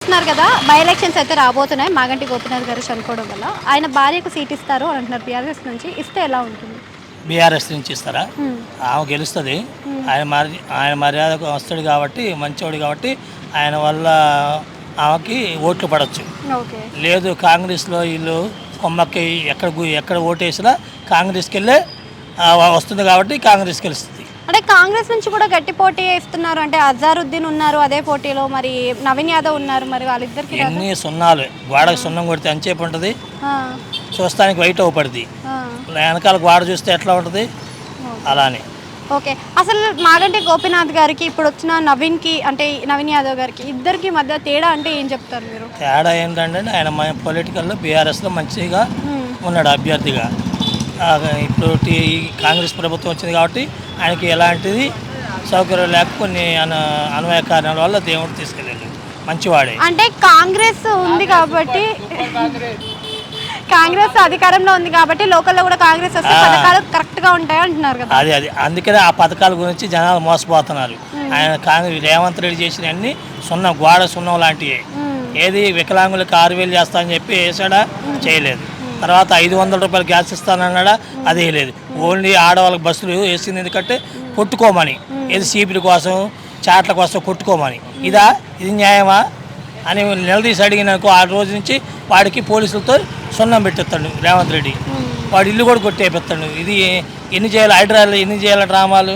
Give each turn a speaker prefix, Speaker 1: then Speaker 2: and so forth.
Speaker 1: చూస్తున్నారు కదా, by elections అయితే రాబోతున్నాయి. మాగంటి గోపీనాథ్ గారు చనిపోవడం వల్ల ఆయన భార్యకు సీట్ ఇస్తారు అని అంటున్నారు బీఆర్ఎస్ నుంచి. ఇస్తే ఎలా ఉంటుంది?
Speaker 2: బీఆర్ఎస్ నుంచి ఇస్తారా?
Speaker 1: హ్మ్.
Speaker 2: ఆమె గెలుస్తుంది. ఆయన మర్యాదకు వస్తాడు కాబట్టి, మంచివాడు కాబట్టి ఆయన వల్ల ఆమెకి ఓట్లు పడవచ్చు.
Speaker 1: ఓకే.
Speaker 2: లేదు కాంగ్రెస్లో వీళ్ళు కొమ్మకి ఎక్కడ ఓటు వేసినా కాంగ్రెస్కి వెళ్ళే వస్తుంది కాబట్టి కాంగ్రెస్ గెలుస్తుంది.
Speaker 1: అంటే కాంగ్రెస్ నుంచి కూడా గట్టి పోటీ ఇస్తున్నారు. అంటే అజారుద్దీన్ ఉన్నారు అదే పోటీలో, మరి నవీన్ యాదవ్ ఉన్నారు. మరి వాళ్ళిద్దరికి
Speaker 2: ఎన్ని సున్నాలు, గోడకు సున్నం కొడితే అంచేపు ఉంటుంది, చూస్తానికి వైట్ అవుపడుతుంది. వెనకాల గోడ చూస్తే ఎట్లా ఉంటుంది అలానే.
Speaker 1: ఓకే. అసలు మాగంటి గోపీనాథ్ గారికి ఇప్పుడు వచ్చిన నవీన్కి, అంటే నవీన్ యాదవ్ గారికి, ఇద్దరికి మధ్య తేడా అంటే ఏం చెప్తారు మీరు?
Speaker 2: తేడా ఏంటంటే ఆయన పొలిటికల్లో బీఆర్ఎస్లో మంచిగా ఉన్నాడు అభ్యర్థిగా. ఇప్పుడు కాంగ్రెస్ ప్రభుత్వం వచ్చింది కాబట్టి ఆయనకి ఎలాంటిది సౌకర్యం లేక కొన్ని అన్వయ కారణాల వల్ల దేవుడు తీసుకెళ్ళాడు. మంచివాడే.
Speaker 1: అంటే కాంగ్రెస్ ఉంది కాబట్టి, కాంగ్రెస్ అధికారంలో ఉంది కాబట్టి లోకల్లో కూడా కాంగ్రెస్ వస్తే పథకాలు కరెక్ట్గా ఉంటాయి అంటున్నారు కదా.
Speaker 2: అది అందుకనే ఆ పథకాల గురించి జనాలు మోసపోతున్నారు. ఆయన కాంగ్రెస్ రేవంత్ రెడ్డి చేసిన అన్ని గోడ సున్నం లాంటివి. ఏది వికలాంగులకు 6,000 చేస్తా అని చెప్పి వేసాడా? చేయలేదు. తర్వాత 500 రూపాయలు గ్యాస్ ఇస్తానన్నాడా? అది లేదు. ఓన్లీ ఆడవాళ్ళకి బస్సులు వేసింది ఎందుకంటే కొట్టుకోమని, ఏది సీపీల కోసం చాట్ల కోసం కొట్టుకోమని. ఇది న్యాయమా అని నిలదీసి అడిగినకు ఆ రోజు నుంచి వాడికి పోలీసులతో సున్నం పెట్టేస్తాడు రేవంత్ రెడ్డి. వాడు ఇల్లు కూడా కొట్టేపిస్తాడు. ఇది ఎన్ని చేయాలి? హైదరాబాద్లో ఎన్ని చేయాలి డ్రామాలు?